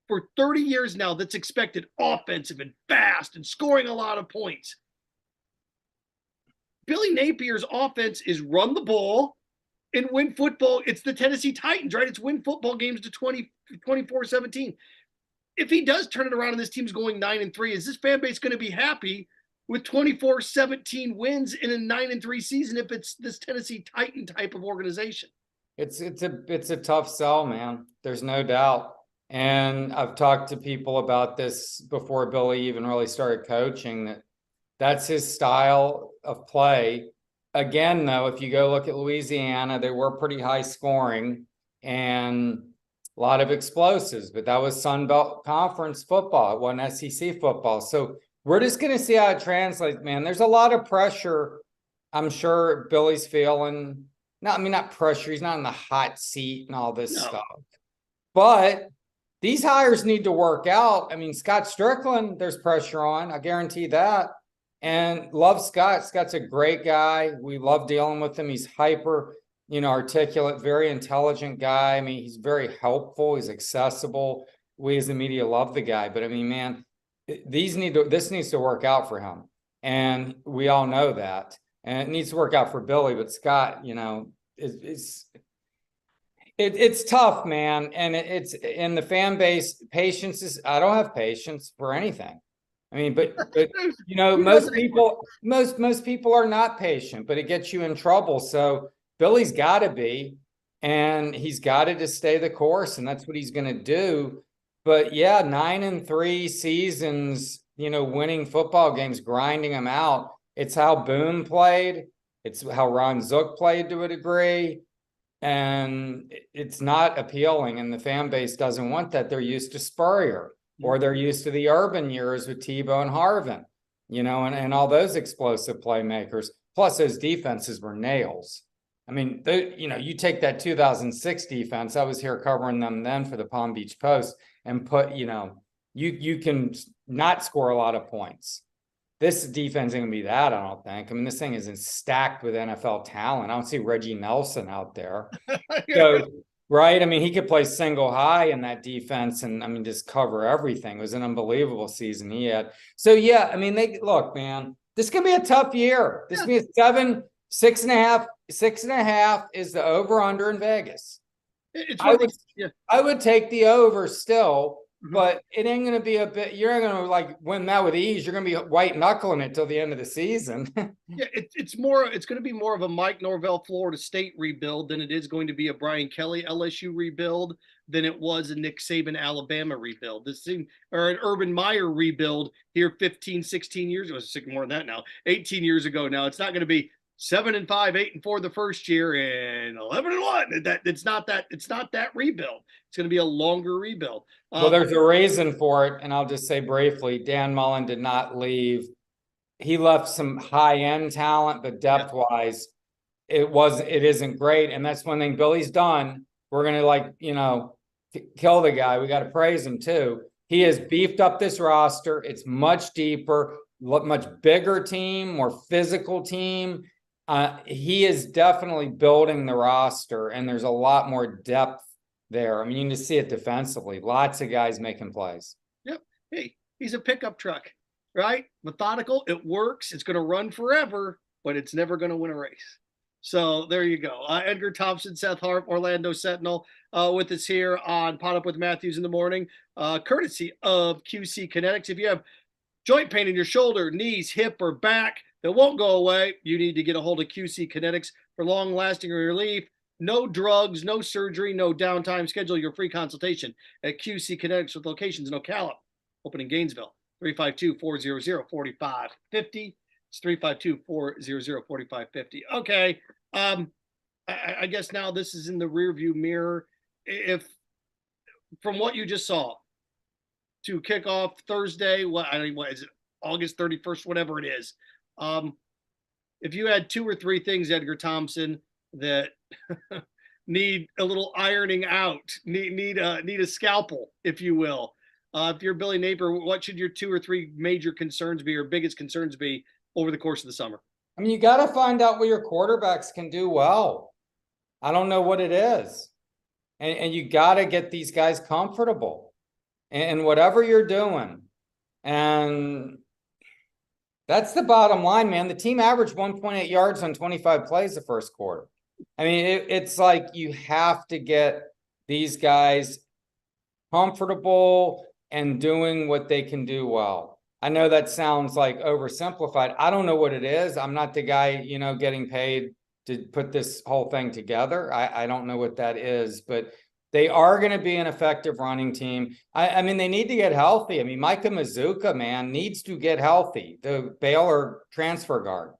for 30 years now that's expected offensive and fast and scoring a lot of points. Billy Napier's offense is run the ball and win football. It's the Tennessee Titans, right? It's win football games to 24-17. If he does turn it around and this team's going 9-3, is this fan base going to be happy with 24-17 wins in a 9-3 season if it's this Tennessee Titan type of organization? It's a tough sell, man. There's no doubt. And I've talked to people about this before Billy even really started coaching, that's his style of play. Again, though, if you go look at Louisiana, they were pretty high scoring and a lot of explosives, but that was Sun Belt Conference football. It wasn't SEC football. So we're just going to see how it translates, man. There's a lot of pressure. I'm sure Billy's feeling. Not pressure. He's not in the hot seat and all this stuff. But these hires need to work out. I mean, Scott Strickland, there's pressure on. I guarantee that. And love Scott. Scott's a great guy. We love dealing with him. He's hyper, articulate, very intelligent guy. I mean, he's very helpful. He's accessible. We as the media love the guy. But I mean, man, this needs to work out for him. And we all know that. And it needs to work out for Billy. But Scott, it's tough, man. And it's in the fan base. Patience is, I don't have patience for anything. I mean, but most people are not patient, but it gets you in trouble. So Billy's got to be, and he's got to just stay the course, and that's what he's going to do. But yeah, 9-3 seasons, winning football games, grinding them out. It's how Boone played. It's how Ron Zook played to a degree. And it's not appealing, and the fan base doesn't want that. They're used to Spurrier, or they're used to the Urban years with Tebow and Harvin, and all those explosive playmakers. Plus, those defenses were nails. I mean, you take that 2006 defense. I was here covering them then for the Palm Beach Post, and put, you can not score a lot of points. This defense isn't going to be that, I don't think. I mean, this thing isn't stacked with NFL talent. I don't see Reggie Nelson out there. So, right? I mean, he could play single high in that defense and, I mean, just cover everything. It was an unbelievable season he had. So, yeah, I mean, look, man, this could be a tough year. This could be a 6.5. 6.5 is the over-under in Vegas. I would take the over still. But it ain't going to be you're not going to like win that with ease. You're going to be white knuckling it till the end of the season. Yeah, it's going to be more of a Mike Norvell Florida State rebuild than it is going to be a Brian Kelly LSU rebuild than it was a Nick Saban Alabama rebuild. Or an Urban Meyer rebuild here 15, 16 years ago. It's more than that now. 18 years ago now. It's not going to be 7-5, 8-4 the first year and 11-1. It's not that rebuild. It's going to be a longer rebuild. Well, there's a reason for it, and I'll just say briefly, Dan Mullen did not leave. He left some high-end talent, but depth-wise, it isn't great. And that's one thing Billy's done. We're going to kill the guy. We got to praise him too. He has beefed up this roster. It's much deeper, much bigger team, more physical team. He is definitely building the roster, and there's a lot more depth there. I mean, you can just see it defensively. Lots of guys making plays. Yep. Hey, he's a pickup truck, right? Methodical. It works. It's going to run forever, but it's never going to win a race. So there you go. Edgar Thompson, Seth Harp, Orlando Sentinel with us here on Podup with Matthews in the morning, courtesy of QC Kinetics. If you have joint pain in your shoulder, knees, hip, or back that won't go away, you need to get a hold of QC Kinetics for long-lasting relief. No drugs, no surgery, no downtime. Schedule your free consultation at QC Kinetics with locations in Ocala, open in Gainesville, 352-400-4550. It's 352-400-4550. Okay. I guess now this is in the rearview mirror. If from what you just saw to kick off Thursday, what is it, August 31st, whatever it is. If you had 2 or 3 things, Edgar Thompson, that need a little ironing out, need a scalpel, if you will. If you're Billy Napier, what should your 2 or 3 major concerns be or biggest concerns be over the course of the summer? I mean, you got to find out what your quarterbacks can do well. I don't know what it is. And you got to get these guys comfortable and whatever you're doing. And that's the bottom line, man. The team averaged 1.8 yards on 25 plays the first quarter. I mean, it's like you have to get these guys comfortable and doing what they can do well. I know that sounds like oversimplified. I don't know what it is. I'm not the guy, getting paid to put this whole thing together. I don't know what that is, but they are going to be an effective running team. I mean, they need to get healthy. I mean, Micah Mazuka, man, needs to get healthy. The Baylor transfer guard.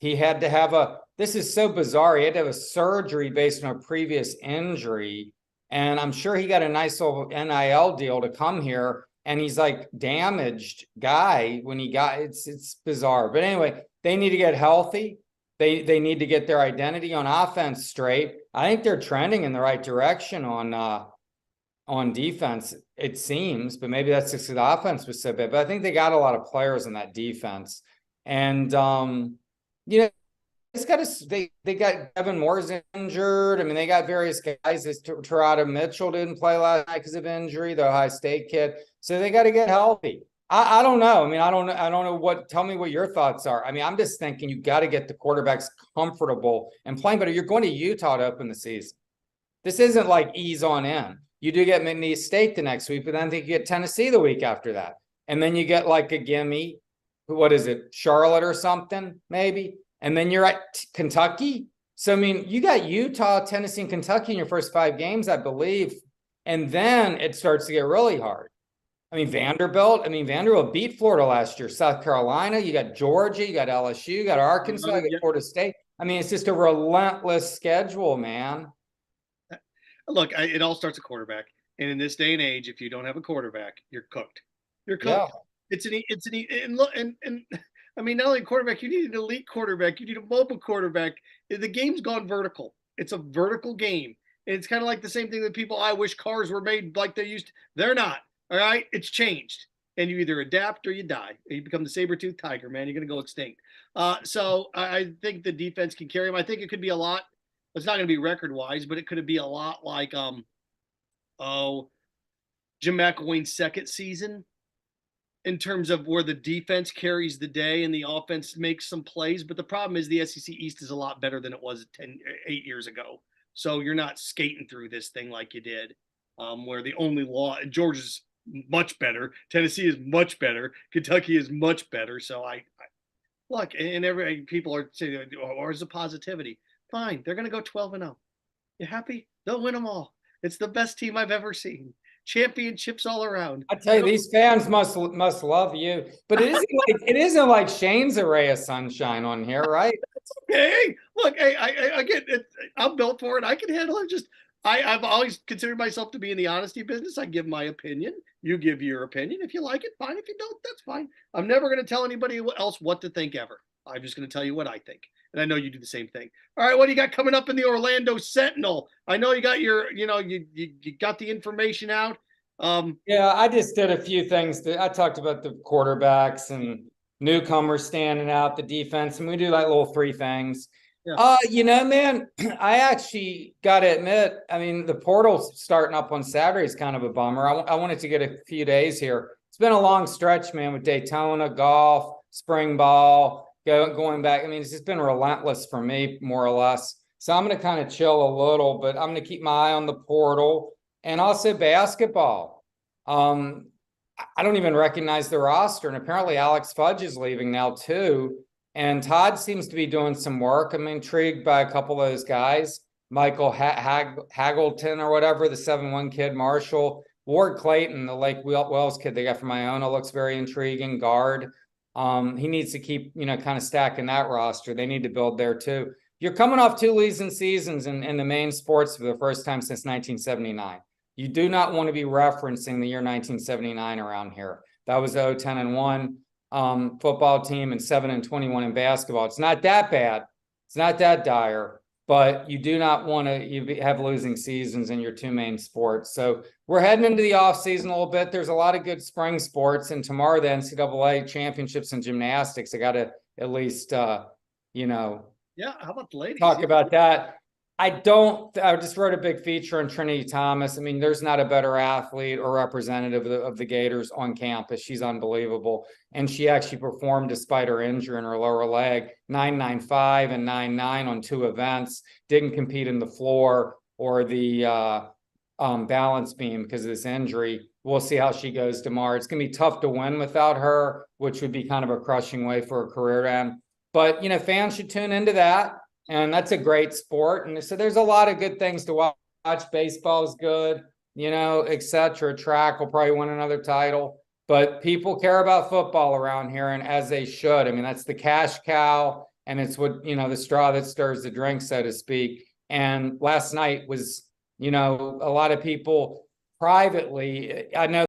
He had to have this is so bizarre. He had to have a surgery based on a previous injury. And I'm sure he got a nice little NIL deal to come here. And he's like damaged guy when he got, it's bizarre. But anyway, they need to get healthy. They need to get their identity on offense straight. I think they're trending in the right direction on defense, it seems, but maybe that's just the offense was so bad. But I think they got a lot of players in that defense. And it's got they got Devin Moore's injured. I mean, they got various guys. Terada Mitchell didn't play last night because of injury, the Ohio State kid. So they got to get healthy. I don't know. I mean, I don't know tell me what your thoughts are. I mean, I'm just thinking you got to get the quarterbacks comfortable and playing better. You're going to Utah to open the season. This isn't like ease on in. You do get McNeese State the next week, but then I think you get Tennessee the week after that. And then you get like a gimme, what is it, Charlotte or something, maybe. And then you're at Kentucky. So, I mean, you got Utah, Tennessee, and Kentucky in your first 5 games, I believe. And then it starts to get really hard. I mean, Vanderbilt beat Florida last year. South Carolina, you got Georgia, you got LSU, you got Arkansas, you got Florida State. I mean, it's just a relentless schedule, man. Look, it all starts at quarterback. And in this day and age, if you don't have a quarterback, you're cooked. You're cooked. Yeah. I mean, not only a quarterback, you need an elite quarterback. You need a mobile quarterback. The game's gone vertical. It's a vertical game. And it's kind of like the same thing that I wish cars were made like they used to. They're not. All right, it's changed, and you either adapt or you die. You become the saber-toothed tiger, man. You're going to go extinct. So I think the defense can carry them. I think it could be a lot. It's not going to be record-wise, but it could be a lot like Jim McElwain's second season, in terms of where the defense carries the day and the offense makes some plays. But the problem is the SEC East is a lot better than it was 8 years ago. So you're not skating through this thing like you did, where the only Georgia's much better. Tennessee is much better. Kentucky is much better. So I look, and people are saying, where's the positivity? Fine. They're going to go 12-0. You happy? They'll win them all. It's the best team I've ever seen. Championships all around. I tell you, these fans must love you, but it isn't like Shane's a ray of sunshine on here, right? It's okay. Look, hey, I get it. I'm built for it. I can handle it. Just I've always considered myself to be in the honesty business. I give my opinion. You give your opinion. If you like it, fine. If you don't, that's fine. I'm never going to tell anybody else what to think ever. I'm just going to tell you what I think. And I know you do the same thing. All right, what do you got coming up in the Orlando Sentinel? I know you got your, you got the information out. Yeah, I just did a few things. I talked about the quarterbacks and newcomers standing out, the defense, and we do like little 3 things. Yeah. Man, I actually got to admit, I mean, the portal starting up on Saturday is kind of a bummer. I wanted to get a few days here. It's been a long stretch, man, with Daytona, golf, spring ball, going back. I mean, it's just been relentless for me, more or less. So I'm going to kind of chill a little, but I'm going to keep my eye on the portal and also basketball. I don't even recognize the roster. And apparently Alex Fudge is leaving now too. And Todd seems to be doing some work. I'm intrigued by a couple of those guys. Michael Haggleton or whatever, the 7'1" kid, Marshall. Ward Clayton, the Lake Wells kid they got from Iona, looks very intriguing. Guard. He needs to keep, kind of stacking that roster. They need to build there too. You're coming off 2 losing seasons in the main sports for the first time since 1979. You do not want to be referencing the year 1979 around here. That was the 10-1 football team and 7-21 in basketball. It's not that bad. It's not that dire, but you do not want to have losing seasons in your 2 main sports. So we're heading into the offseason a little bit. There's a lot of good spring sports, and tomorrow the NCAA championships in gymnastics. I got to at least, Yeah, how about the ladies? Talk about that. I just wrote a big feature on Trinity Thomas. I mean, there's not a better athlete or representative of the Gators on campus. She's unbelievable. And she actually performed despite her injury in her lower leg, 9.95 and 9.9 on 2 events, didn't compete in the floor or the balance beam because of this injury. We'll see how she goes tomorrow. It's going to be tough to win without her, which would be kind of a crushing way for a career to end. But, fans should tune into that. And that's a great sport. And so there's a lot of good things to watch. Baseball is good, et cetera. Track will probably win another title. But people care about football around here, and as they should. I mean, that's the cash cow, and it's what, the straw that stirs the drink, so to speak. And last night was, a lot of people privately, I know